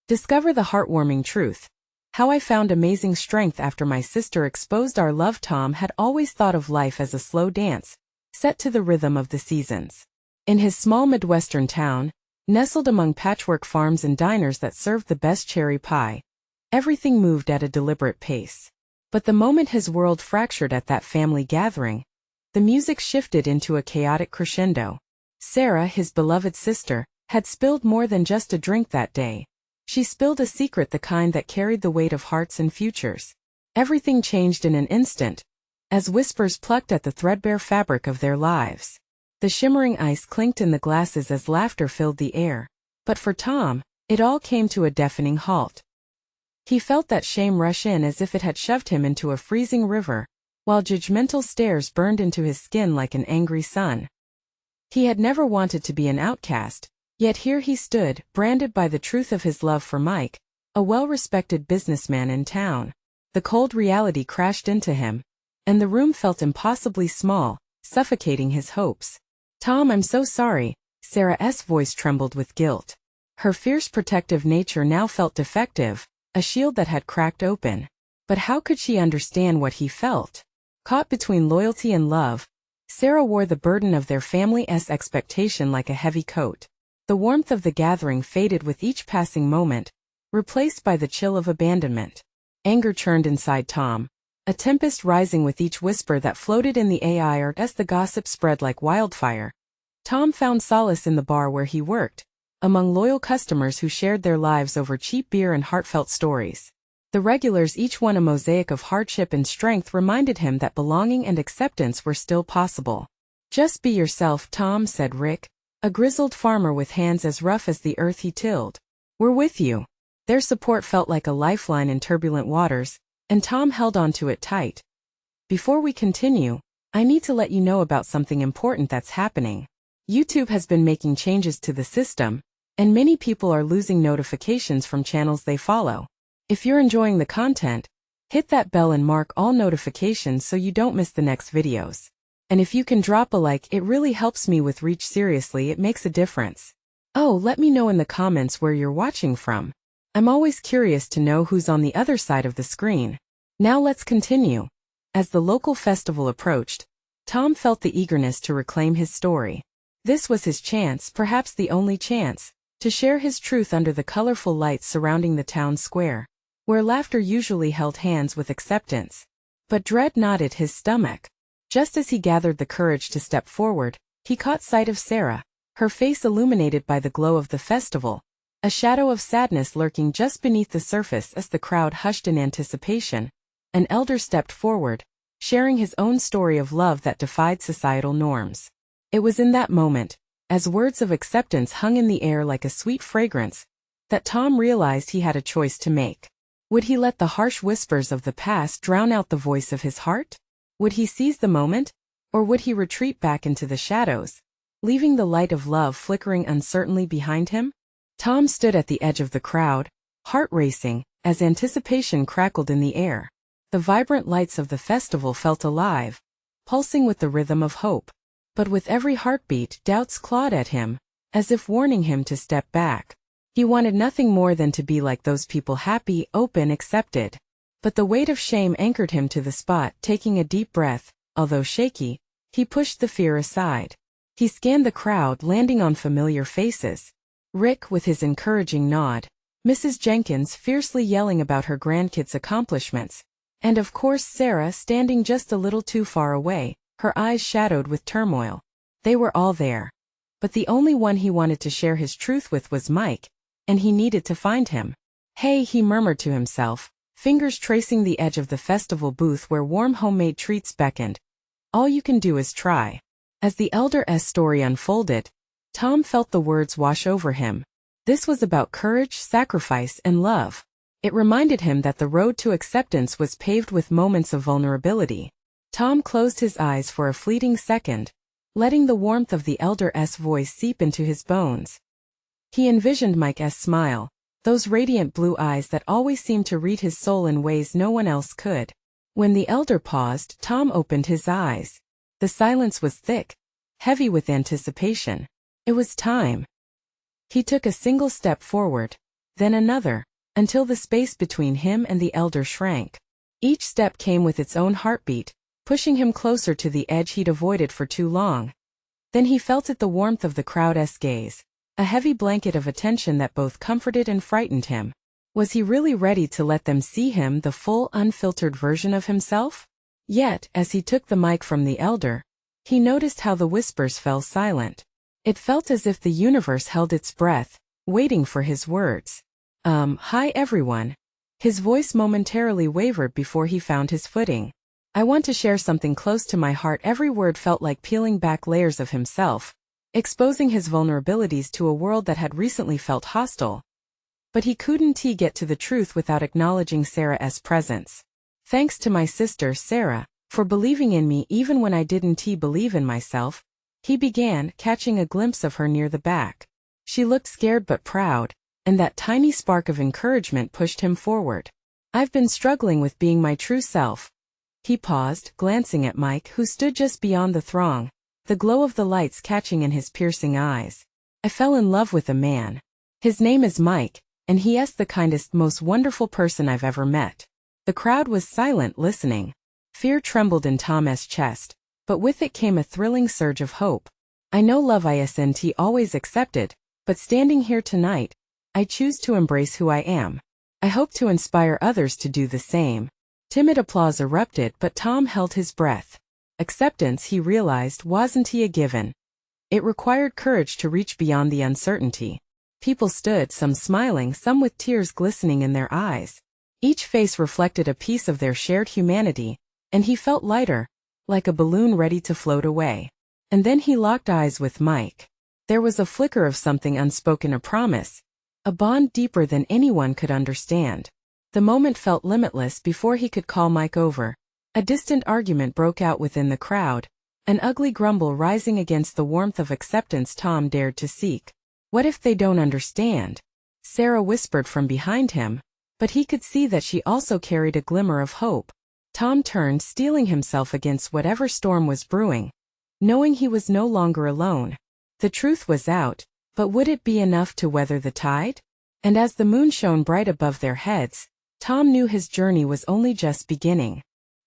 Discover the heartwarming truth. How I found amazing strength after my sister exposed our love. Tom had always thought of life as a slow dance, set to the rhythm of the seasons. In his small Midwestern town, nestled among patchwork farms and diners that served the best cherry pie, everything moved at a deliberate pace. But the moment his world fractured at that family gathering, the music shifted into a chaotic crescendo. Sarah, his beloved sister, had spilled more than just a drink that day. She spilled a secret, the kind that carried the weight of hearts and futures. Everything changed in an instant, as whispers plucked at the threadbare fabric of their lives. The shimmering ice clinked in the glasses as laughter filled the air. But for Tom, it all came to a deafening halt. He felt that shame rush in as if it had shoved him into a freezing river, while judgmental stares burned into his skin like an angry sun. He had never wanted to be an outcast, yet here he stood, branded by the truth of his love for Mike, a well-respected businessman in town. The cold reality crashed into him, and the room felt impossibly small, suffocating his hopes. "Tom, I'm so sorry," Sarah's voice trembled with guilt. Her fierce protective nature now felt defective, a shield that had cracked open. But how could she understand what he felt? Caught between loyalty and love, Sarah wore the burden of their family's expectation like a heavy coat. The warmth of the gathering faded with each passing moment, replaced by the chill of abandonment. Anger churned inside Tom, a tempest rising with each whisper that floated in the air as the gossip spread like wildfire. Tom found solace in the bar where he worked, among loyal customers who shared their lives over cheap beer and heartfelt stories. The regulars, each one a mosaic of hardship and strength, reminded him that belonging and acceptance were still possible. "Just be yourself, Tom," said Rick, a grizzled farmer with hands as rough as the earth he tilled. "We're with you." Their support felt like a lifeline in turbulent waters, and Tom held on to it tight. "Before we continue, I need to let you know about something important that's happening. YouTube has been making changes to the system, and many people are losing notifications from channels they follow. If you're enjoying the content, hit that bell and mark all notifications so you don't miss the next videos. And if you can drop a like, it really helps me with reach. Seriously, it makes a difference. Oh, let me know in the comments where you're watching from. I'm always curious to know who's on the other side of the screen. Now let's continue. As the local festival approached, Tom felt the eagerness to reclaim his story. This was his chance, perhaps the only chance, to share his truth under the colorful lights surrounding the town square, where laughter usually held hands with acceptance. But dread knotted his stomach. Just as he gathered the courage to step forward, he caught sight of Sarah, her face illuminated by the glow of the festival, a shadow of sadness lurking just beneath the surface. As the crowd hushed in anticipation, an elder stepped forward, sharing his own story of love that defied societal norms. It was in that moment, as words of acceptance hung in the air like a sweet fragrance, that Tom realized he had a choice to make. Would he let the harsh whispers of the past drown out the voice of his heart? Would he seize the moment, or would he retreat back into the shadows, leaving the light of love flickering uncertainly behind him? Tom stood at the edge of the crowd, heart racing, as anticipation crackled in the air. The vibrant lights of the festival felt alive, pulsing with the rhythm of hope. But with every heartbeat, doubts clawed at him, as if warning him to step back. He wanted nothing more than to be like those people, happy, open, accepted. But the weight of shame anchored him to the spot. Taking a deep breath, although shaky, he pushed the fear aside. He scanned the crowd, landing on familiar faces. Rick with his encouraging nod, Mrs. Jenkins fiercely yelling about her grandkids' accomplishments, and of course Sarah standing just a little too far away, her eyes shadowed with turmoil. They were all there. But the only one he wanted to share his truth with was Mike, and he needed to find him. "Hey," he murmured to himself, fingers tracing the edge of the festival booth where warm homemade treats beckoned. "All you can do is try." As the elder's story unfolded, Tom felt the words wash over him. This was about courage, sacrifice, and love. It reminded him that the road to acceptance was paved with moments of vulnerability. Tom closed his eyes for a fleeting second, letting the warmth of the elder's voice seep into his bones. He envisioned Mike's smile, those radiant blue eyes that always seemed to read his soul in ways no one else could. When the elder paused, Tom opened his eyes. The silence was thick, heavy with anticipation. It was time. He took a single step forward, then another, until the space between him and the elder shrank. Each step came with its own heartbeat, pushing him closer to the edge he'd avoided for too long. Then he felt the warmth of the crowd's gaze, a heavy blanket of attention that both comforted and frightened him. Was he really ready to let them see him, the full, unfiltered version of himself? Yet, as he took the mic from the elder, he noticed how the whispers fell silent. It felt as if the universe held its breath, waiting for his words. Hi everyone. His voice momentarily wavered before he found his footing. I want to share something close to my heart. Every word felt like peeling back layers of himself, exposing his vulnerabilities to a world that had recently felt hostile. But he couldn't get to the truth without acknowledging Sarah's presence. Thanks to my sister, Sarah, for believing in me even when I didn't believe in myself, he began, catching a glimpse of her near the back. She looked scared but proud, and that tiny spark of encouragement pushed him forward. I've been struggling with being my true self. He paused, glancing at Mike, who stood just beyond the throng, the glow of the lights catching in his piercing eyes. I fell in love with a man. His name is Mike, and he is the kindest, most wonderful person I've ever met. The crowd was silent, listening. Fear trembled in Tom's chest, but with it came a thrilling surge of hope. I know love isn't always accepted, but standing here tonight, I choose to embrace who I am. I hope to inspire others to do the same. Timid applause erupted, but Tom held his breath. Acceptance, he realized, wasn't a given. It required courage to reach beyond the uncertainty. People stood, some smiling, some with tears glistening in their eyes. Each face reflected a piece of their shared humanity, and he felt lighter, like a balloon ready to float away. And then he locked eyes with Mike. There was a flicker of something unspoken, a promise, a bond deeper than anyone could understand. The moment felt limitless before he could call Mike over. A distant argument broke out within the crowd, an ugly grumble rising against the warmth of acceptance Tom dared to seek. What if they don't understand? Sarah whispered from behind him, but he could see that she also carried a glimmer of hope. Tom turned, steeling himself against whatever storm was brewing, knowing he was no longer alone. The truth was out, but would it be enough to weather the tide? And as the moon shone bright above their heads, Tom knew his journey was only just beginning.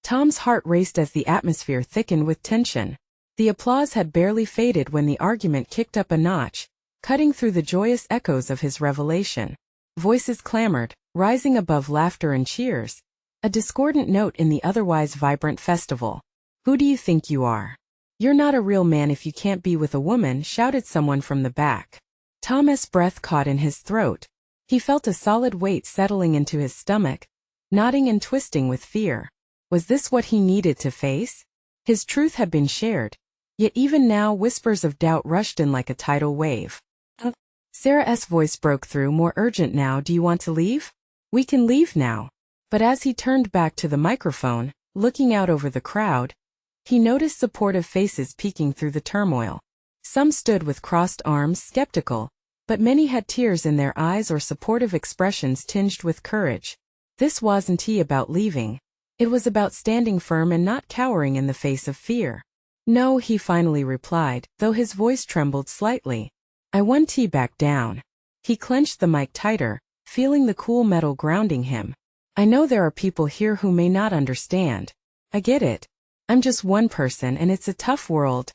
Tom's heart raced as the atmosphere thickened with tension. The applause had barely faded when the argument kicked up a notch, cutting through the joyous echoes of his revelation. Voices clamored, rising above laughter and cheers, a discordant note in the otherwise vibrant festival. Who do you think you are? You're not a real man if you can't be with a woman, shouted someone from the back. Tom's breath caught in his throat. He felt a solid weight settling into his stomach, knotting and twisting with fear. Was this what he needed to face? His truth had been shared, yet even now whispers of doubt rushed in like a tidal wave. Sarah's voice broke through, more urgent now. Do you want to leave? We can leave now. But as he turned back to the microphone, looking out over the crowd, he noticed supportive faces peeking through the turmoil. Some stood with crossed arms, skeptical, but many had tears in their eyes or supportive expressions tinged with courage. This wasn't about leaving. It was about standing firm and not cowering in the face of fear. No, he finally replied, though his voice trembled slightly. I want back down. He clenched the mic tighter, feeling the cool metal grounding him. I know there are people here who may not understand. I get it. I'm just one person and it's a tough world.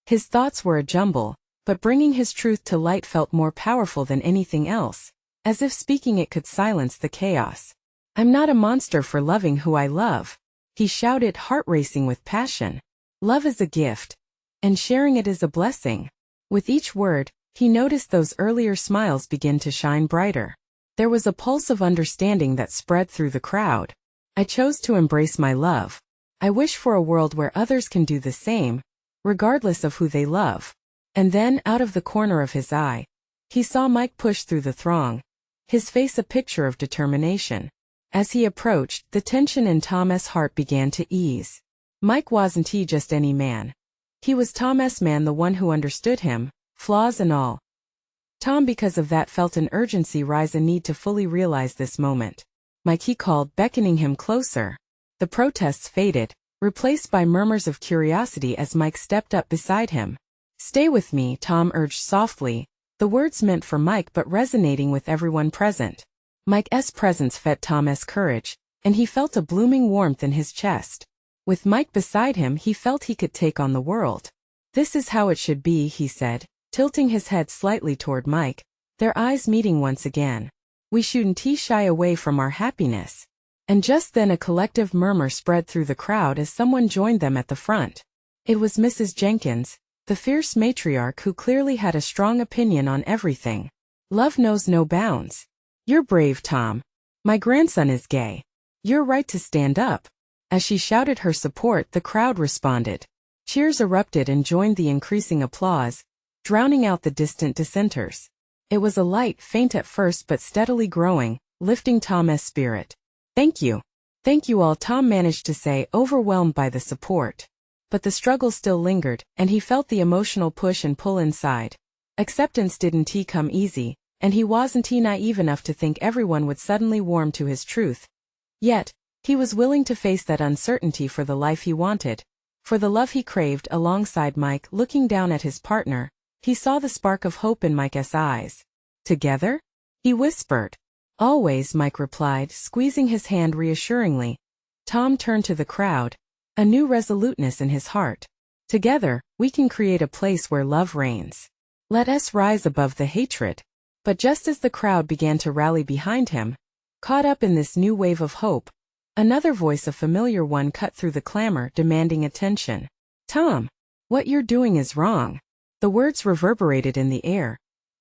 His thoughts were a jumble, but bringing his truth to light felt more powerful than anything else, as if speaking it could silence the chaos. I'm not a monster for loving who I love, he shouted, heart racing with passion. Love is a gift, and sharing it is a blessing. With each word, he noticed those earlier smiles begin to shine brighter. There was a pulse of understanding that spread through the crowd. I chose to embrace my love. I wish for a world where others can do the same, regardless of who they love. And then, out of the corner of his eye, he saw Mike push through the throng, his face a picture of determination. As he approached, the tension in Tom's heart began to ease. Mike wasn't just any man. He was Tom's man, the one who understood him, flaws and all. Tom, because of that, felt an urgency rise, a need to fully realize this moment. Mike, he called, beckoning him closer. The protests faded, replaced by murmurs of curiosity as Mike stepped up beside him. Stay with me, Tom urged softly, The words meant for Mike but resonating with everyone present. Mike's presence fed Tom's courage, and he felt a blooming warmth in his chest. With Mike beside him, he felt he could take on the world. "This is how it should be," he said, tilting his head slightly toward Mike, their eyes meeting once again. "We shouldn't shy away from our happiness." And just then a collective murmur spread through the crowd as someone joined them at the front. It was Mrs. Jenkins, the fierce matriarch who clearly had a strong opinion on everything. "Love knows no bounds. You're brave, Tom. My grandson is gay. You're right to stand up." As she shouted her support, the crowd responded. Cheers erupted and joined the increasing applause, drowning out the distant dissenters. It was a light, faint at first but steadily growing, lifting Tom's spirit. "Thank you. Thank you all," Tom managed to say, overwhelmed by the support. But the struggle still lingered, and he felt the emotional push and pull inside. Acceptance didn't come easy, and he wasn't naive enough to think everyone would suddenly warm to his truth. Yet, he was willing to face that uncertainty for the life he wanted, for the love he craved. Alongside Mike, looking down at his partner, he saw the spark of hope in Mike's eyes. "Together?" he whispered. "Always," Mike replied, squeezing his hand reassuringly. Tom turned to the crowd, a new resoluteness in his heart. "Together, we can create a place where love reigns. Let us rise above the hatred." But just as the crowd began to rally behind him, caught up in this new wave of hope, another voice, a familiar one, cut through the clamor, demanding attention. "Tom, what you're doing is wrong." The words reverberated in the air,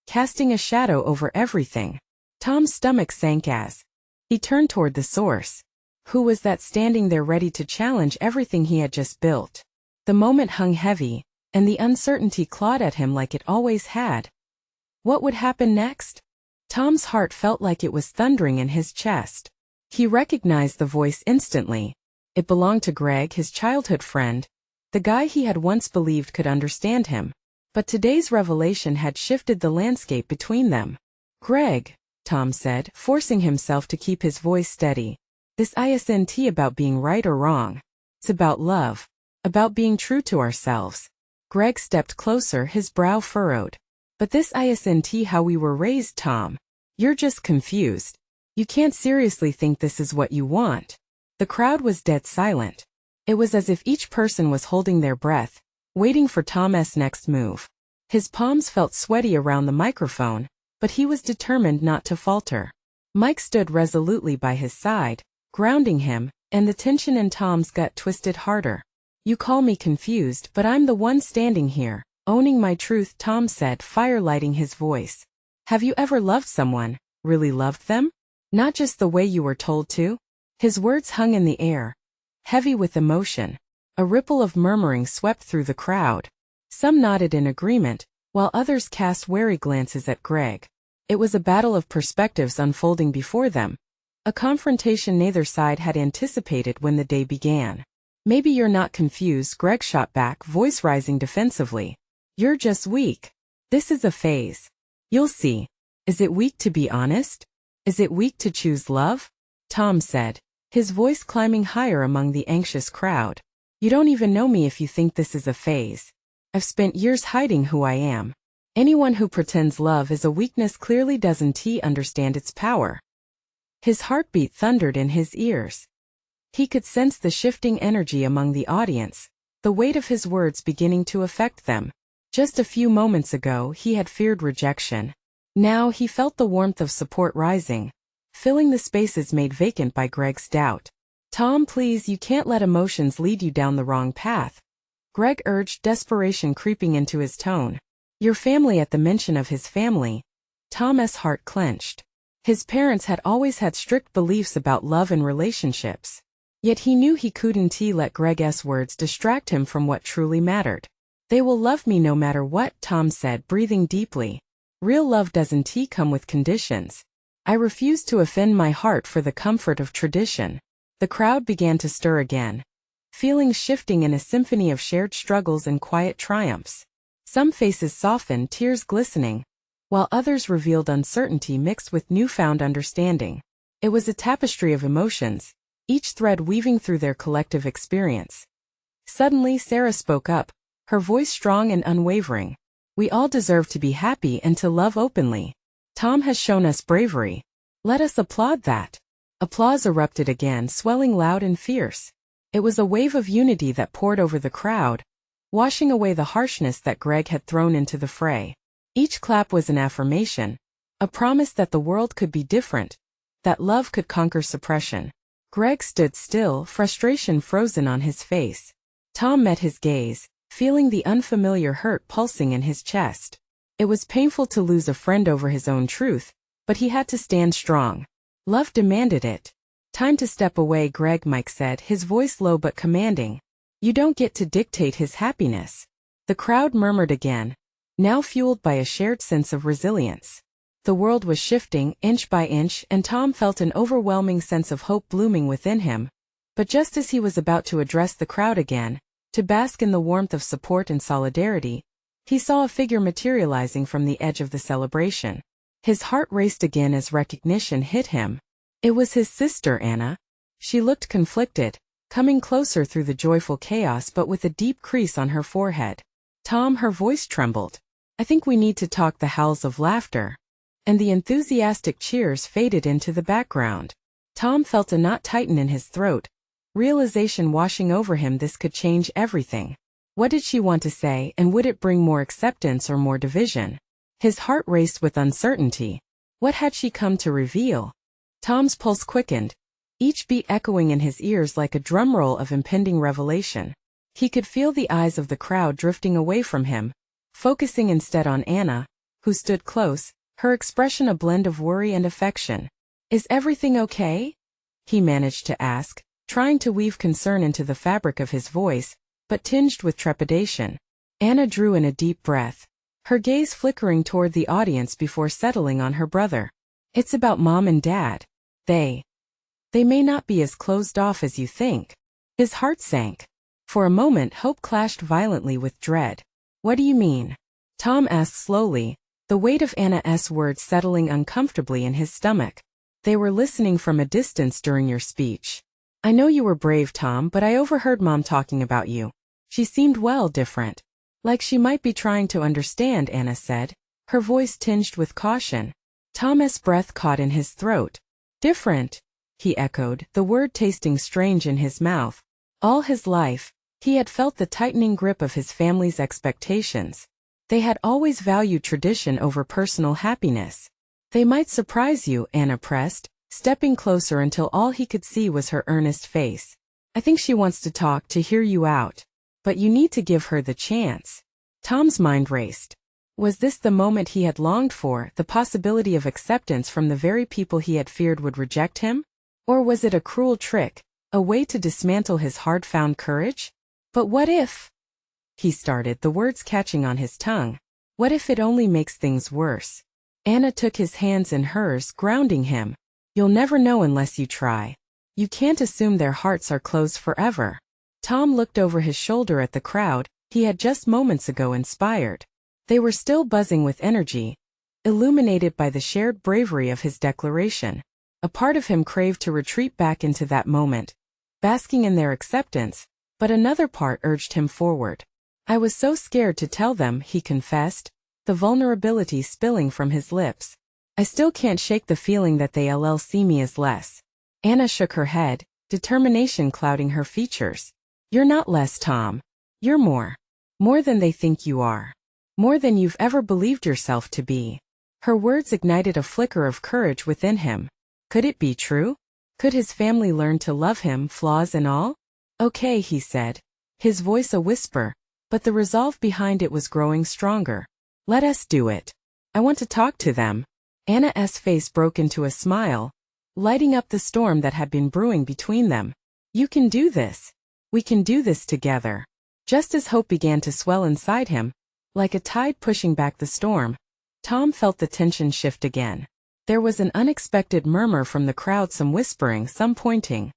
casting a shadow over everything. Tom's stomach sank as he turned toward the source. Who was that standing there ready to challenge everything he had just built? The moment hung heavy, and the uncertainty clawed at him like it always had. What would happen next? Tom's heart felt like it was thundering in his chest. He recognized the voice instantly. It belonged to Greg, his childhood friend, the guy he had once believed could understand him. But today's revelation had shifted the landscape between them. "Greg," Tom said, forcing himself to keep his voice steady. "This isn't about being right or wrong. It's about love. About being true to ourselves." Greg stepped closer, his brow furrowed. "But this isn't how we were raised, Tom. You're just confused. You can't seriously think this is what you want." The crowd was dead silent. It was as if each person was holding their breath, waiting for Tom's next move. His palms felt sweaty around the microphone, but he was determined not to falter. Mike stood resolutely by his side, grounding him, and the tension in Tom's gut twisted harder. "You call me confused, but I'm the one standing here, owning my truth," Tom said, fire lighting his voice. "Have you ever loved someone, really loved them? Not just the way you were told to?" His words hung in the air, heavy with emotion. A ripple of murmuring swept through the crowd. Some nodded in agreement, while others cast wary glances at Greg. It was a battle of perspectives unfolding before them, a confrontation neither side had anticipated when the day began. "Maybe you're not confused," Greg shot back, voice rising defensively. "You're just weak. This is a phase. You'll see. Is it weak to be honest? Is it weak to choose love?" Tom said, his voice climbing higher among the anxious crowd. "You don't even know me if you think this is a phase. I've spent years hiding who I am. Anyone who pretends love is a weakness clearly doesn't understand its power." His heartbeat thundered in his ears. He could sense the shifting energy among the audience, the weight of his words beginning to affect them. Just a few moments ago he had feared rejection. Now he felt the warmth of support rising, filling the spaces made vacant by Greg's doubt. "Tom, please, you can't let emotions lead you down the wrong path," Greg urged, desperation creeping into his tone. "Your family." At the mention of his family, Tom's heart clenched. His parents had always had strict beliefs about love and relationships. Yet he knew he couldn't let Greg's words distract him from what truly mattered. "They will love me no matter what," Tom said, breathing deeply. "Real love doesn't come with conditions. I refuse to offend my heart for the comfort of tradition." The crowd began to stir again, feelings shifting in a symphony of shared struggles and quiet triumphs. Some faces softened, tears glistening, while others revealed uncertainty mixed with newfound understanding. It was a tapestry of emotions, each thread weaving through their collective experience. Suddenly Sarah spoke up, her voice strong and unwavering. We all deserve to be happy and to love openly. Tom has shown us bravery. Let us applaud that. Applause erupted again, swelling loud and fierce. It was a wave of unity that poured over the crowd, washing away the harshness that Greg had thrown into the fray. Each clap was an affirmation, a promise that the world could be different, that love could conquer suppression. Greg stood still, frustration frozen on his face. Tom met his gaze, feeling the unfamiliar hurt pulsing in his chest. It was painful to lose a friend over his own truth, but he had to stand strong. Love demanded it. Time to step away, Mike said, his voice low but commanding. You don't get to dictate his happiness. The crowd murmured again, now fueled by a shared sense of resilience. The world was shifting, inch by inch, and Tom felt an overwhelming sense of hope blooming within him. But just as he was about to address the crowd again, to bask in the warmth of support and solidarity, he saw a figure materializing from the edge of the celebration. His heart raced again as recognition hit him. It was his sister, Anna. She looked conflicted, coming closer through the joyful chaos but with a deep crease on her forehead. Tom, her voice trembled. I think we need to talk. The howls of laughter and the enthusiastic cheers faded into the background. Tom felt a knot tighten in his throat, realization washing over him. This could change everything. What did she want to say, and would it bring more acceptance or more division? His heart raced with uncertainty. What had she come to reveal? Tom's pulse quickened, each beat echoing in his ears like a drumroll of impending revelation. He could feel the eyes of the crowd drifting away from him, focusing instead on Anna, who stood close, her expression a blend of worry and affection. Is everything okay? He managed to ask, trying to weave concern into the fabric of his voice, but tinged with trepidation. Anna drew in a deep breath, her gaze flickering toward the audience before settling on her brother. It's about Mom and Dad. They may not be as closed off as you think. His heart sank. For a moment, hope clashed violently with dread. What do you mean? Tom asked slowly, the weight of Anna's words settling uncomfortably in his stomach. They were listening from a distance during your speech. I know you were brave, Tom, but I overheard Mom talking about you. She seemed different. Like she might be trying to understand, Anna said, her voice tinged with caution. Tom's breath caught in his throat. Different, he echoed, the word tasting strange in his mouth. All his life, he had felt the tightening grip of his family's expectations. They had always valued tradition over personal happiness. They might surprise you, Anna pressed, stepping closer until all he could see was her earnest face. I think she wants to talk, to hear you out. But you need to give her the chance. Tom's mind raced. Was this the moment he had longed for, the possibility of acceptance from the very people he had feared would reject him? Or was it a cruel trick, a way to dismantle his hard-found courage? But what if? He started, the words catching on his tongue. What if it only makes things worse? Anna took his hands in hers, grounding him. You'll never know unless you try. You can't assume their hearts are closed forever. Tom looked over his shoulder at the crowd he had just moments ago inspired. They were still buzzing with energy, illuminated by the shared bravery of his declaration. A part of him craved to retreat back into that moment, basking in their acceptance, but another part urged him forward. I was so scared to tell them, he confessed, the vulnerability spilling from his lips. I still can't shake the feeling that they'll see me as less. Anna shook her head, determination clouding her features. You're not less, Tom. You're more. More than they think you are. More than you've ever believed yourself to be. Her words ignited a flicker of courage within him. Could it be true? Could his family learn to love him, flaws and all? Okay, he said, his voice a whisper, but the resolve behind it was growing stronger. Let us do it. I want to talk to them. Anna's face broke into a smile, lighting up the storm that had been brewing between them. You can do this. We can do this together. Just as hope began to swell inside him, like a tide pushing back the storm, Tom felt the tension shift again. There was an unexpected murmur from the crowd, some whispering, some pointing.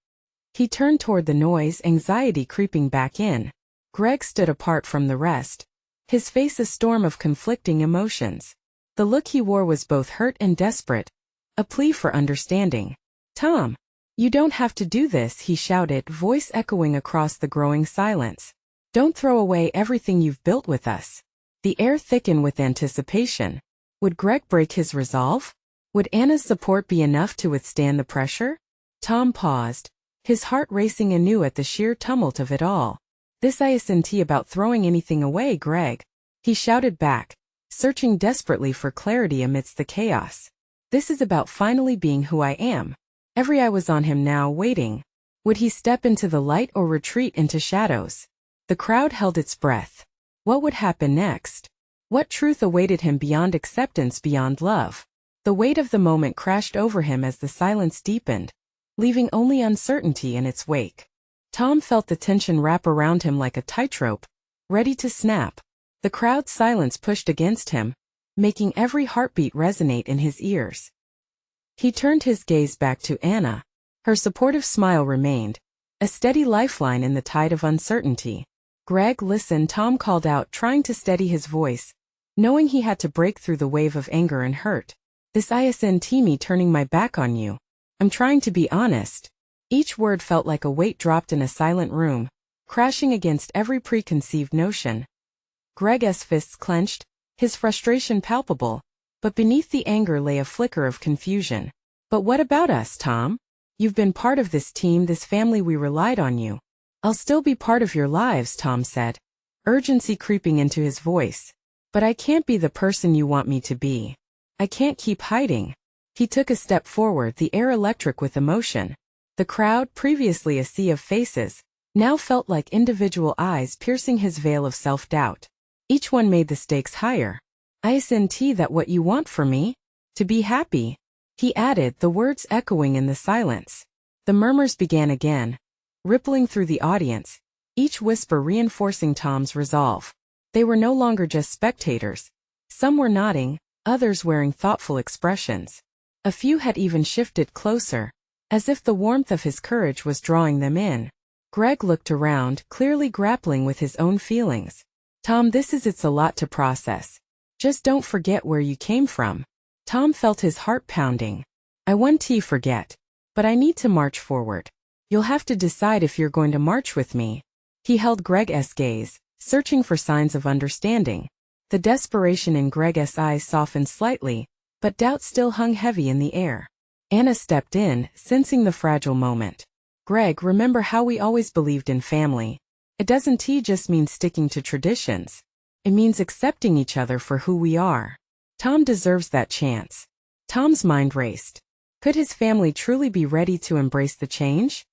He turned toward the noise, anxiety creeping back in. Greg stood apart from the rest, his face a storm of conflicting emotions. The look he wore was both hurt and desperate, a plea for understanding. Tom, you don't have to do this, he shouted, voice echoing across the growing silence. Don't throw away everything you've built with us. The air thickened with anticipation. Would Greg break his resolve? Would Anna's support be enough to withstand the pressure? Tom paused, his heart racing anew at the sheer tumult of it all. This isn't about throwing anything away, Greg, he shouted back, searching desperately for clarity amidst the chaos. This is about finally being who I am. Every eye was on him now, waiting. Would he step into the light or retreat into shadows? The crowd held its breath. What would happen next? What truth awaited him beyond acceptance, beyond love? The weight of the moment crashed over him as the silence deepened, leaving only uncertainty in its wake. Tom felt the tension wrap around him like a tightrope, ready to snap. The crowd's silence pushed against him, making every heartbeat resonate in his ears. He turned his gaze back to Anna. Her supportive smile remained, a steady lifeline in the tide of uncertainty. Greg, listen, Tom called out, trying to steady his voice, knowing he had to break through the wave of anger and hurt. This isn't me turning my back on you. I'm trying to be honest. Each word felt like a weight dropped in a silent room, crashing against every preconceived notion. Greg's fists clenched, his frustration palpable, but beneath the anger lay a flicker of confusion. But what about us, Tom? You've been part of this team, this family, we relied on you. I'll still be part of your lives, Tom said, urgency creeping into his voice. But I can't be the person you want me to be. I can't keep hiding. He took a step forward, the air electric with emotion. The crowd, previously a sea of faces, now felt like individual eyes piercing his veil of self-doubt. Each one made the stakes higher. Isn't that what you want for me? To be happy? He added, the words echoing in the silence. The murmurs began again, rippling through the audience, each whisper reinforcing Tom's resolve. They were no longer just spectators. Some were nodding, others wearing thoughtful expressions. A few had even shifted closer, as if the warmth of his courage was drawing them in. Greg looked around, clearly grappling with his own feelings. Tom, it's a lot to process. Just don't forget where you came from. Tom felt his heart pounding. I won't forget. But I need to march forward. You'll have to decide if you're going to march with me. He held Greg's gaze, searching for signs of understanding. The desperation in Greg's eyes softened slightly, but doubt still hung heavy in the air. Anna stepped in, sensing the fragile moment. Greg, remember how we always believed in family. It doesn't just mean sticking to traditions. It means accepting each other for who we are. Tom deserves that chance. Tom's mind raced. Could his family truly be ready to embrace the change?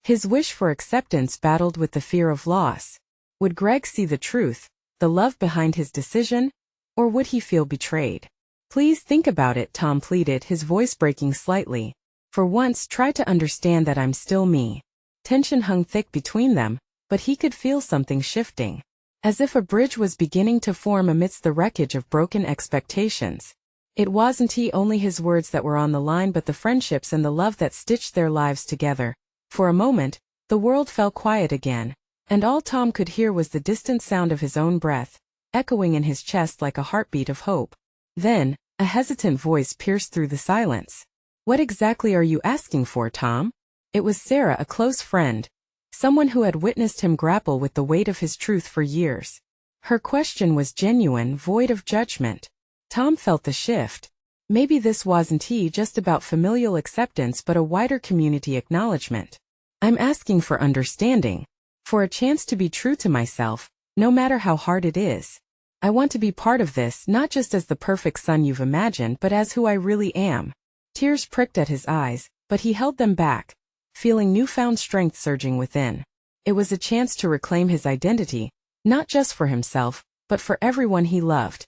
His wish for acceptance battled with the fear of loss. Would Greg see the truth, the love behind his decision, or would he feel betrayed? Please think about it, Tom pleaded, his voice breaking slightly. For once, try to understand that I'm still me. Tension hung thick between them, but he could feel something shifting. As if a bridge was beginning to form amidst the wreckage of broken expectations. It wasn't only his words that were on the line, but the friendships and the love that stitched their lives together. For a moment, the world fell quiet again, and all Tom could hear was the distant sound of his own breath, echoing in his chest like a heartbeat of hope. Then, a hesitant voice pierced through the silence. What exactly are you asking for, Tom? It was Sarah, a close friend. Someone who had witnessed him grapple with the weight of his truth for years. Her question was genuine, void of judgment. Tom felt the shift. Maybe this wasn't just about familial acceptance but a wider community acknowledgement. I'm asking for understanding. For a chance to be true to myself, no matter how hard it is. I want to be part of this, not just as the perfect son you've imagined, but as who I really am. Tears pricked at his eyes, but he held them back, feeling newfound strength surging within. It was a chance to reclaim his identity, not just for himself, but for everyone he loved.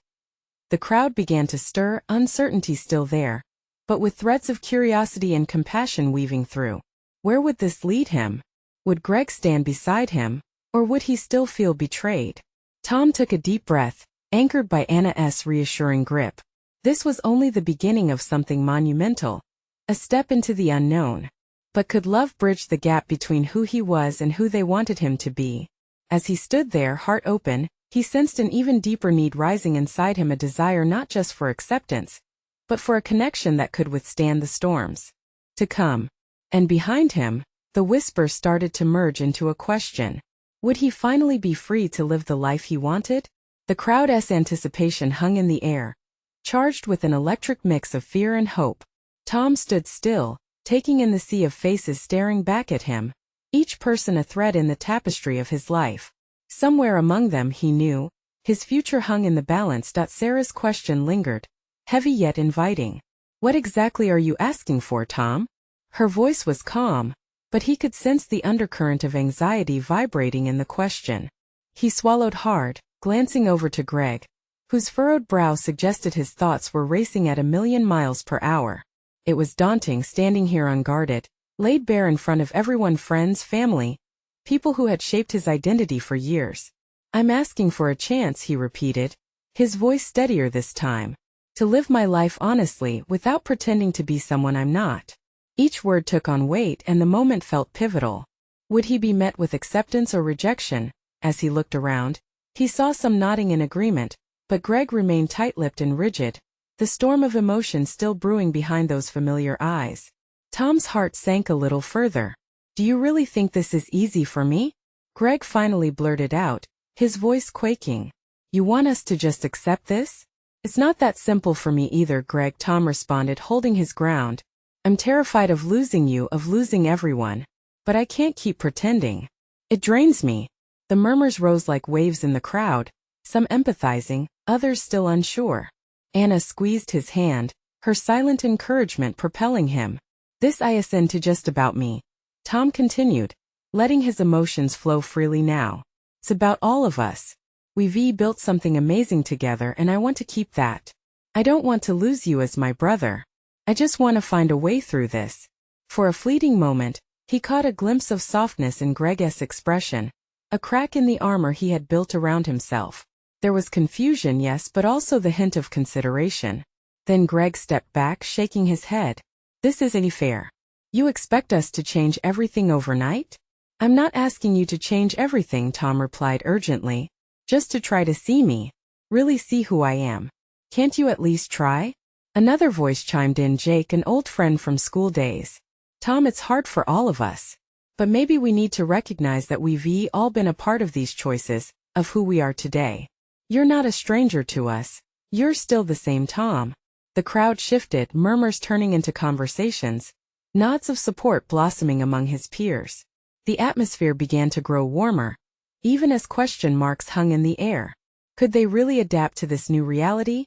The crowd began to stir, uncertainty still there, but with threads of curiosity and compassion weaving through. Where would this lead him? Would Greg stand beside him, or would he still feel betrayed? Tom took a deep breath, anchored by Anna's reassuring grip. This was only the beginning of something monumental, a step into the unknown. But could love bridge the gap between who he was and who they wanted him to be? As he stood there, heart open, he sensed an even deeper need rising inside him, a desire not just for acceptance, but for a connection that could withstand the storms to come. And behind him, the whisper started to merge into a question. Would he finally be free to live the life he wanted? The crowd's anticipation hung in the air, charged with an electric mix of fear and hope. Tom stood still, taking in the sea of faces staring back at him, each person a thread in the tapestry of his life. Somewhere among them, he knew, his future hung in the balance. Sarah's question lingered, heavy yet inviting. "What exactly are you asking for, Tom?" Her voice was calm, but he could sense the undercurrent of anxiety vibrating in the question. He swallowed hard, glancing over to Greg, whose furrowed brow suggested his thoughts were racing at 1,000,000 miles per hour. It was daunting standing here unguarded, laid bare in front of everyone, friends, family, people who had shaped his identity for years. "I'm asking for a chance," he repeated, his voice steadier this time. "To live my life honestly without pretending to be someone I'm not." Each word took on weight and the moment felt pivotal. Would he be met with acceptance or rejection? As he looked around, he saw some nodding in agreement, but Greg remained tight-lipped and rigid, the storm of emotion still brewing behind those familiar eyes. Tom's heart sank a little further. "Do you really think this is easy for me?" Greg finally blurted out, his voice quaking. "You want us to just accept this?" "It's not that simple for me either, Greg," Tom responded, holding his ground. "I'm terrified of losing you, of losing everyone. But I can't keep pretending. It drains me." The murmurs rose like waves in the crowd, some empathizing, others still unsure. Anna squeezed his hand, her silent encouragement propelling him. "This isn't just about me," Tom continued, letting his emotions flow freely now. "It's about all of us. We've built something amazing together and I want to keep that. I don't want to lose you as my brother. I just want to find a way through this." For a fleeting moment, he caught a glimpse of softness in Greg's expression, a crack in the armor he had built around himself. There was confusion, yes, but also the hint of consideration. Then Greg stepped back, shaking his head. "This isn't fair. You expect us to change everything overnight?" "I'm not asking you to change everything," Tom replied urgently. "Just to try to see me. Really see who I am. Can't you at least try?" Another voice chimed in, Jake, an old friend from school days. "Tom, it's hard for all of us. But maybe we need to recognize that we've all been a part of these choices, of who we are today. You're not a stranger to us. You're still the same Tom." The crowd shifted, murmurs turning into conversations, nods of support blossoming among his peers. The atmosphere began to grow warmer, even as question marks hung in the air. Could they really adapt to this new reality?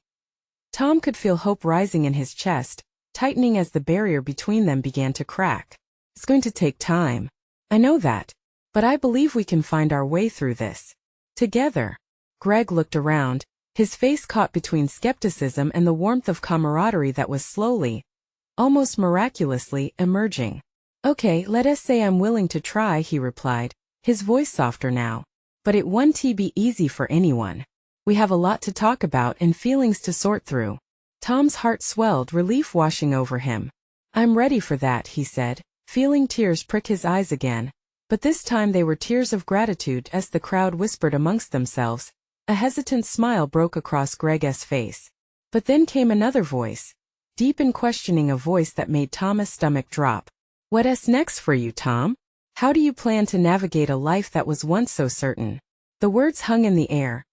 Tom could feel hope rising in his chest, tightening as the barrier between them began to crack. "It's going to take time. I know that. But I believe we can find our way through this. Together." Greg looked around, his face caught between skepticism and the warmth of camaraderie that was slowly, almost miraculously, emerging. "Okay, let us say I'm willing to try," he replied, his voice softer now. "But it won't be easy for anyone. We have a lot to talk about and feelings to sort through." Tom's heart swelled, relief washing over him. "I'm ready for that," he said, feeling tears prick his eyes again. But this time they were tears of gratitude as the crowd whispered amongst themselves. A hesitant smile broke across Greg's face. But then came another voice, deep and questioning, a voice that made Tom's stomach drop. "What's next for you, Tom? How do you plan to navigate a life that was once so certain?" The words hung in the air,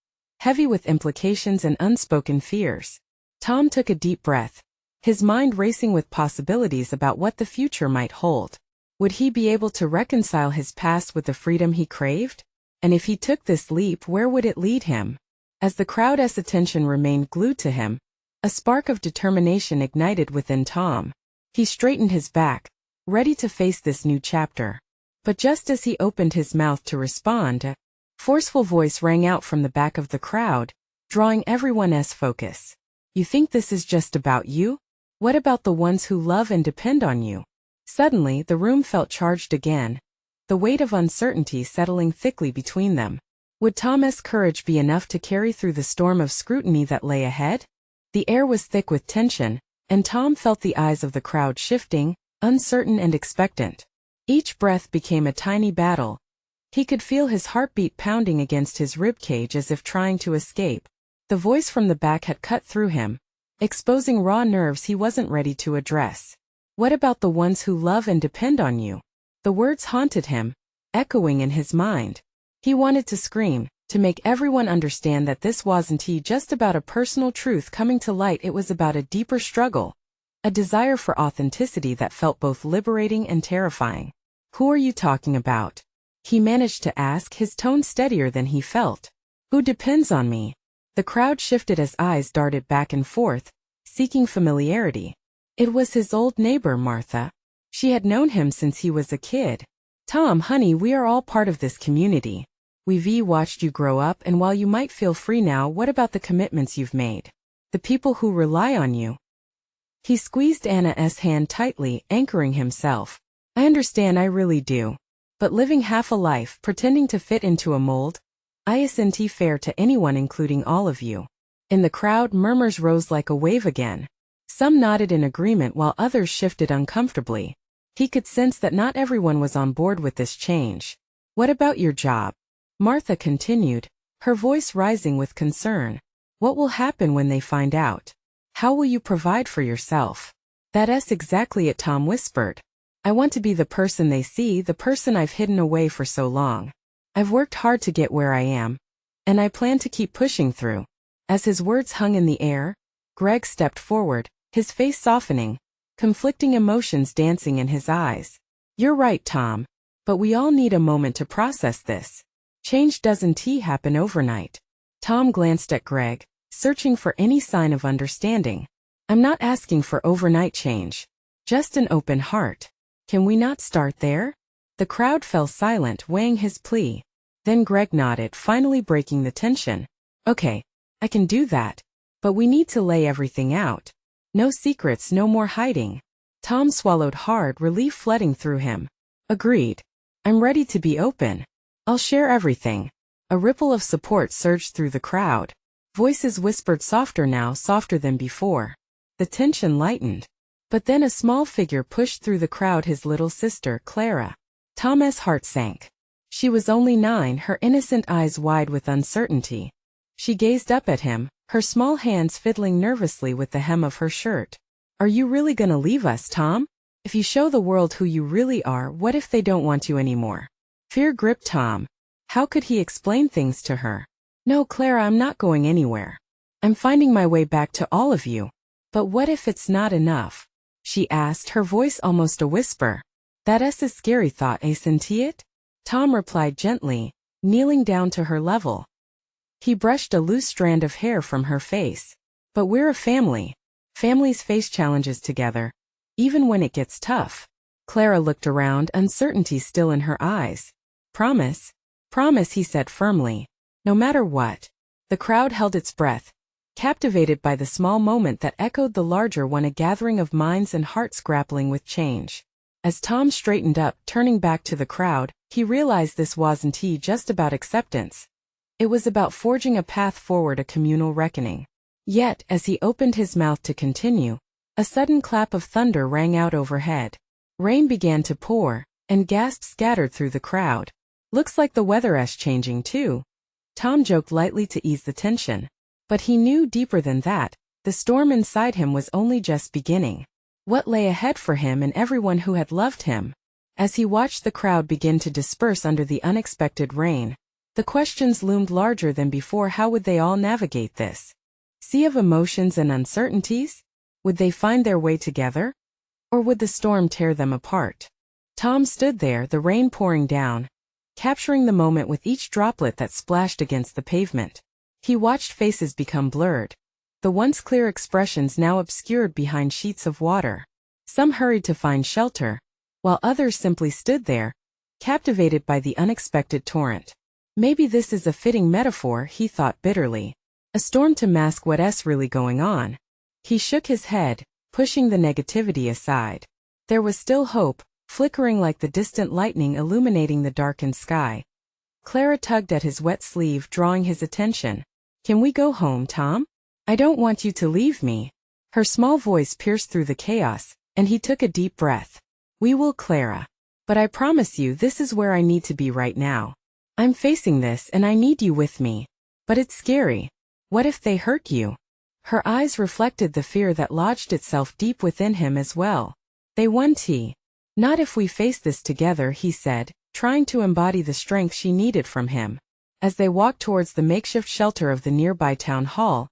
heavy with implications and unspoken fears. Tom took a deep breath, his mind racing with possibilities about what the future might hold. Would he be able to reconcile his past with the freedom he craved? And if he took this leap, where would it lead him? As the crowd's attention remained glued to him, a spark of determination ignited within Tom. He straightened his back, ready to face this new chapter. But just as he opened his mouth to respond, a forceful voice rang out from the back of the crowd, drawing everyone's focus. "You think this is just about you? What about the ones who love and depend on you?" Suddenly, the room felt charged again, the weight of uncertainty settling thickly between them. Would Tom's courage be enough to carry through the storm of scrutiny that lay ahead? The air was thick with tension, and Tom felt the eyes of the crowd shifting, uncertain and expectant. Each breath became a tiny battle. He could feel his heartbeat pounding against his ribcage as if trying to escape. The voice from the back had cut through him, exposing raw nerves he wasn't ready to address. "What about the ones who love and depend on you?" The words haunted him, echoing in his mind. He wanted to scream, To make everyone understand that this wasn't just about a personal truth coming to light, it was about a deeper struggle, a desire for authenticity that felt both liberating and terrifying. "Who are you talking about?" he managed to ask, his tone steadier than he felt. "Who depends on me?" The crowd shifted as eyes darted back and forth, seeking familiarity. It was his old neighbor, Martha. She had known him since he was a kid. "Tom, honey, we are all part of this community. We've watched you grow up, and while you might feel free now, what about the commitments you've made? The people who rely on you?" He squeezed Anna's hand tightly, anchoring himself. "I understand, I really do. But living half a life, pretending to fit into a mold, isn't fair to anyone, including all of you." In the crowd, murmurs rose like a wave again. Some nodded in agreement while others shifted uncomfortably. He could sense that not everyone was on board with this change. "What about your job?" Martha continued, her voice rising with concern. "What will happen when they find out? How will you provide for yourself?" "That's exactly it," Tom whispered. "I want to be the person they see, the person I've hidden away for so long. I've worked hard to get where I am, and I plan to keep pushing through." As his words hung in the air, Greg stepped forward, his face softening, conflicting emotions dancing in his eyes. "You're right, Tom. But we all need a moment to process this. Change doesn't happen overnight." Tom glanced at Greg, searching for any sign of understanding. "I'm not asking for overnight change. Just an open heart. Can we not start there?" The crowd fell silent, weighing his plea. Then Greg nodded, finally breaking the tension. "Okay, I can do that. But we need to lay everything out. No secrets, no more hiding." Tom swallowed hard, relief flooding through him. "Agreed. I'm ready to be open. I'll share everything." A ripple of support surged through the crowd. Voices whispered softer now, softer than before. The tension lightened. But then a small figure pushed through the crowd, his little sister, Clara. Tom's heart sank. She was only 9, her innocent eyes wide with uncertainty. She gazed up at him, her small hands fiddling nervously with the hem of her shirt. "Are you really gonna leave us, Tom? If you show the world who you really are, what if they don't want you anymore?" Fear gripped Tom. How could he explain things to her? "No, Clara, I'm not going anywhere. I'm finding my way back to all of you." "But what if it's not enough?" she asked, her voice almost a whisper. "That's a scary thought, isn't it?" Tom replied gently, kneeling down to her level. He brushed a loose strand of hair from her face. "But we're a family. Families face challenges together, even when it gets tough." Clara looked around, uncertainty still in her eyes. "Promise?" "Promise," he said firmly. "No matter what." The crowd held its breath, captivated by the small moment that echoed the larger one, a gathering of minds and hearts grappling with change. As Tom straightened up, turning back to the crowd, he realized this wasn't just about acceptance. It was about forging a path forward, a communal reckoning. Yet, as he opened his mouth to continue, a sudden clap of thunder rang out overhead. Rain began to pour, and gasps scattered through the crowd. "Looks like the weather's changing too." Tom joked lightly to ease the tension. But he knew deeper than that, the storm inside him was only just beginning. What lay ahead for him and everyone who had loved him? As he watched the crowd begin to disperse under the unexpected rain, the questions loomed larger than before. How would they all navigate this sea of emotions and uncertainties? Would they find their way together? Or would the storm tear them apart? Tom stood there, the rain pouring down, capturing the moment with each droplet that splashed against the pavement. He watched faces become blurred, the once clear expressions now obscured behind sheets of water. Some hurried to find shelter, while others simply stood there, captivated by the unexpected torrent. Maybe this is a fitting metaphor, he thought bitterly. A storm to mask what's really going on. He shook his head, pushing the negativity aside. There was still hope, flickering like the distant lightning illuminating the darkened sky. Clara tugged at his wet sleeve, drawing his attention. "Can we go home, Tom? I don't want you to leave me." Her small voice pierced through the chaos, and he took a deep breath. "We will, Clara. But I promise you this is where I need to be right now. I'm facing this and I need you with me. But it's scary. What if they hurt you?" Her eyes reflected the fear that lodged itself deep within him as well. "They won't. Not if we face this together," he said, trying to embody the strength she needed from him. As they walked towards the makeshift shelter of the nearby town hall,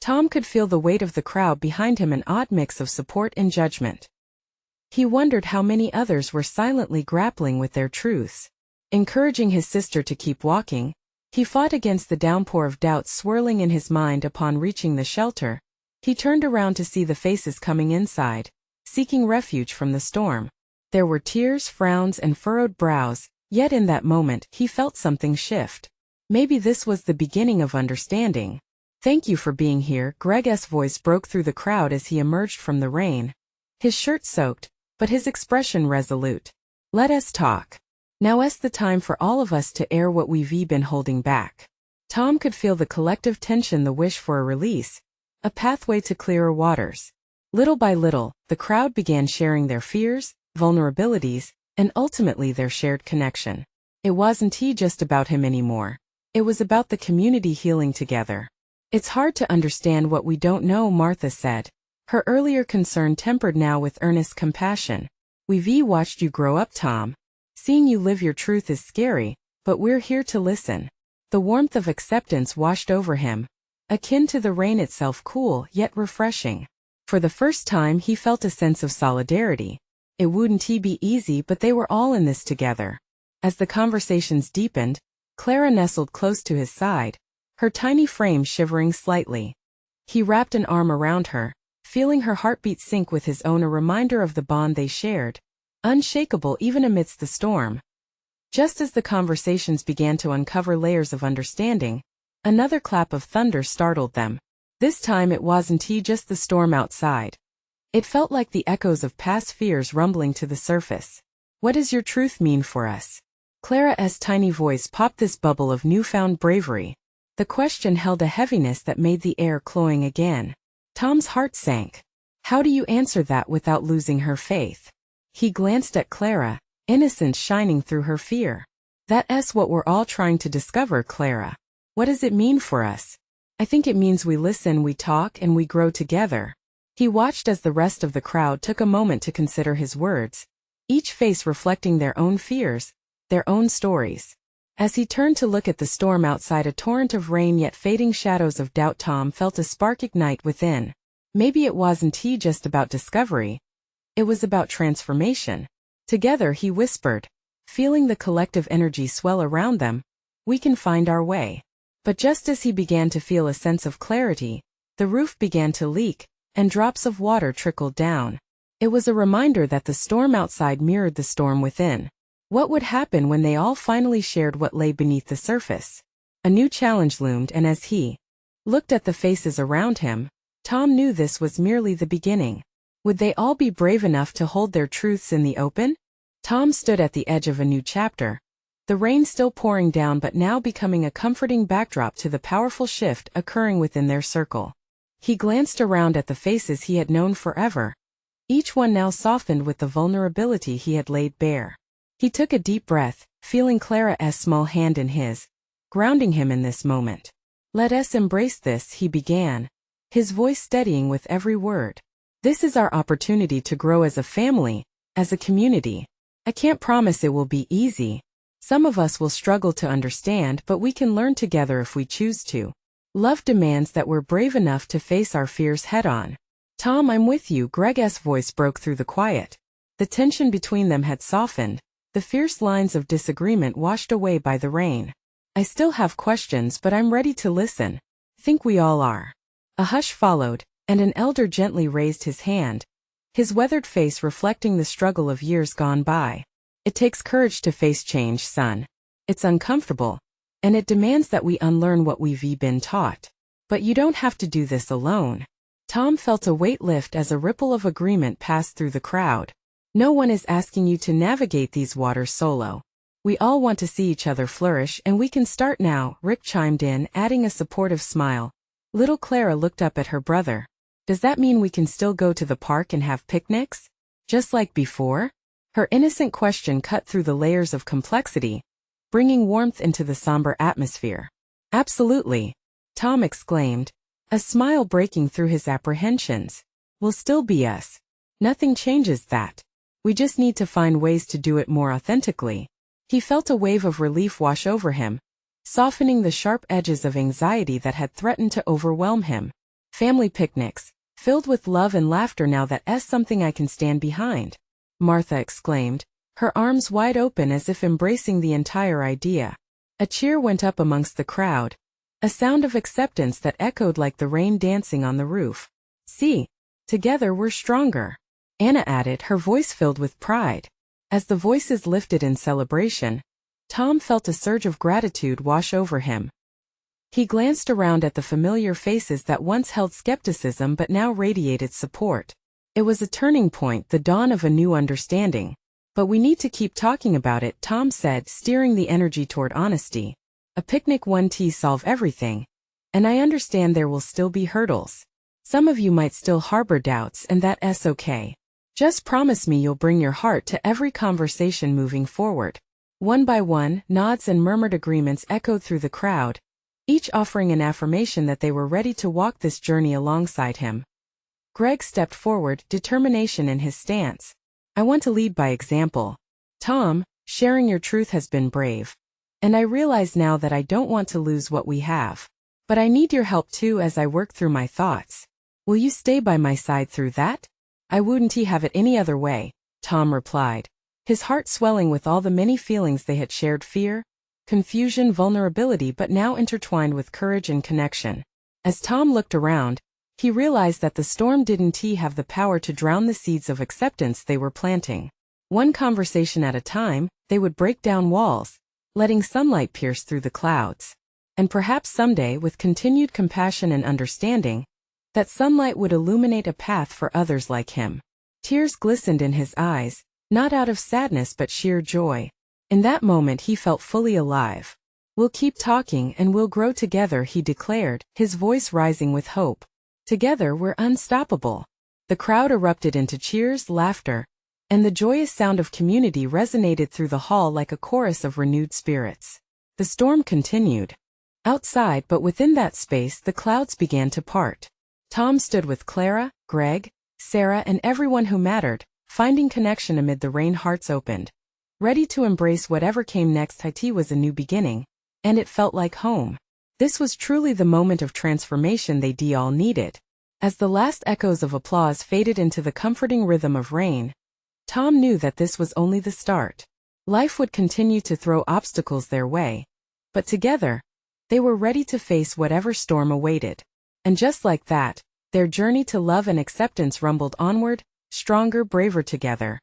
Tom could feel the weight of the crowd behind him, an odd mix of support and judgment. He wondered how many others were silently grappling with their truths. Encouraging his sister to keep walking, he fought against the downpour of doubts swirling in his mind. Upon reaching the shelter, he turned around to see the faces coming inside, seeking refuge from the storm. There were tears, frowns, and furrowed brows, yet in that moment he felt something shift. Maybe this was the beginning of understanding. "Thank you for being here," Greg's voice broke through the crowd as he emerged from the rain. His shirt soaked, but his expression resolute. "Let us talk. Now's the time for all of us to air what we've been holding back." Tom could feel the collective tension, the wish for a release, a pathway to clearer waters. Little by little, the crowd began sharing their fears, vulnerabilities, and ultimately their shared connection. It wasn't just about him anymore. It was about the community healing together. "It's hard to understand what we don't know," Martha said, her earlier concern tempered now with earnest compassion. "We've watched you grow up, Tom. Seeing you live your truth is scary, but we're here to listen." The warmth of acceptance washed over him, akin to the rain itself, cool yet refreshing. For the first time he felt a sense of solidarity. It wouldn't be easy, but they were all in this together. As the conversations deepened, Clara nestled close to his side, her tiny frame shivering slightly. He wrapped an arm around her, feeling her heartbeat sync with his own, a reminder of the bond they shared, unshakable even amidst the storm. Just as the conversations began to uncover layers of understanding, another clap of thunder startled them. This time it wasn't just the storm outside. It felt like the echoes of past fears rumbling to the surface. "What does your truth mean for us?" Clara's tiny voice popped this bubble of newfound bravery. The question held a heaviness that made the air cloying again. Tom's heart sank. How do you answer that without losing her faith? He glanced at Clara, innocence shining through her fear. "That's what we're all trying to discover, Clara. What does it mean for us?" "I think it means we listen, we talk, and we grow together." He watched as the rest of the crowd took a moment to consider his words, each face reflecting their own fears, their own stories. As he turned to look at the storm outside, a torrent of rain yet fading shadows of doubt, Tom felt a spark ignite within. Maybe it wasn't just about discovery. It was about transformation. Together, he whispered, feeling the collective energy swell around them, "We can find our way." But just as he began to feel a sense of clarity, the roof began to leak, and drops of water trickled down. It was a reminder that the storm outside mirrored the storm within. What would happen when they all finally shared what lay beneath the surface? A new challenge loomed, and as he looked at the faces around him, Tom knew this was merely the beginning. Would they all be brave enough to hold their truths in the open? Tom stood at the edge of a new chapter, the rain still pouring down but now becoming a comforting backdrop to the powerful shift occurring within their circle. He glanced around at the faces he had known forever, each one now softened with the vulnerability he had laid bare. He took a deep breath, feeling Clara's small hand in his, grounding him in this moment. "Let us embrace this," he began, his voice steadying with every word. "This is our opportunity to grow as a family, as a community. I can't promise it will be easy. Some of us will struggle to understand, but we can learn together if we choose to. Love demands that we're brave enough to face our fears head-on." "Tom, I'm with you," Greg's voice broke through the quiet. The tension between them had softened, the fierce lines of disagreement washed away by the rain. "I still have questions, but I'm ready to listen. Think we all are." A hush followed, and an elder gently raised his hand, his weathered face reflecting the struggle of years gone by. "It takes courage to face change, son. It's uncomfortable, and it demands that we unlearn what we've been taught. But you don't have to do this alone." Tom felt a weight lift as a ripple of agreement passed through the crowd. "No one is asking you to navigate these waters solo. We all want to see each other flourish, and we can start now," Rick chimed in, adding a supportive smile. Little Clara looked up at her brother. "Does that mean we can still go to the park and have picnics? Just like before?" Her innocent question cut through the layers of complexity, bringing warmth into the somber atmosphere. "Absolutely," Tom exclaimed, a smile breaking through his apprehensions. "We'll still be us. Nothing changes that. We just need to find ways to do it more authentically." He felt a wave of relief wash over him, softening the sharp edges of anxiety that had threatened to overwhelm him. Family picnics, filled with love and laughter now that's something I can stand behind, Martha exclaimed, her arms wide open as if embracing the entire idea. A cheer went up amongst the crowd, a sound of acceptance that echoed like the rain dancing on the roof. See, together we're stronger, Anna added, her voice filled with pride. As the voices lifted in celebration, Tom felt a surge of gratitude wash over him. He glanced around at the familiar faces that once held skepticism but now radiated support. It was a turning point, the dawn of a new understanding. But we need to keep talking about it, Tom said, steering the energy toward honesty. A picnic won't solve everything, and I understand there will still be hurdles. Some of you might still harbor doubts, and that's okay. Just promise me you'll bring your heart to every conversation moving forward. One by one, nods and murmured agreements echoed through the crowd, each offering an affirmation that they were ready to walk this journey alongside him. Greg stepped forward, determination in his stance. I want to lead by example. Tom, sharing your truth has been brave. And I realize now that I don't want to lose what we have. But I need your help too as I work through my thoughts. Will you stay by my side through that? I wouldn't have it any other way, Tom replied, his heart swelling with all the many feelings they had shared: fear, confusion, vulnerability, but now intertwined with courage and connection. As Tom looked around, he realized that the storm didn't have the power to drown the seeds of acceptance they were planting. One conversation at a time, they would break down walls, letting sunlight pierce through the clouds. And perhaps someday, with continued compassion and understanding, that sunlight would illuminate a path for others like him. Tears glistened in his eyes, not out of sadness but sheer joy. In that moment he felt fully alive. We'll keep talking and we'll grow together, he declared, his voice rising with hope. Together we're unstoppable. The crowd erupted into cheers, laughter, and the joyous sound of community resonated through the hall like a chorus of renewed spirits. The storm continued outside, but within that space the clouds began to part. Tom stood with Clara, Greg, Sarah, and everyone who mattered, finding connection amid the rain. Hearts opened, ready to embrace whatever came next. It was a new beginning, and it felt like home. This was truly the moment of transformation they all needed. As the last echoes of applause faded into the comforting rhythm of rain, Tom knew that this was only the start. Life would continue to throw obstacles their way, but together, they were ready to face whatever storm awaited. And just like that, their journey to love and acceptance rumbled onward, stronger, braver together.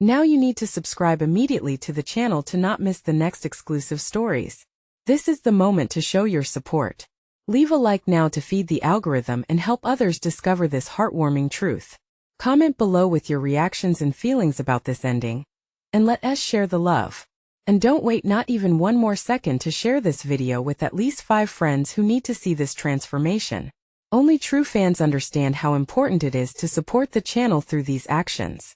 Now you need to subscribe immediately to the channel to not miss the next exclusive stories. This is the moment to show your support. Leave a like now to feed the algorithm and help others discover this heartwarming truth. Comment below with your reactions and feelings about this ending, and let us share the love. And don't wait not even one more second to share this video with at least 5 friends who need to see this transformation. Only true fans understand how important it is to support the channel through these actions.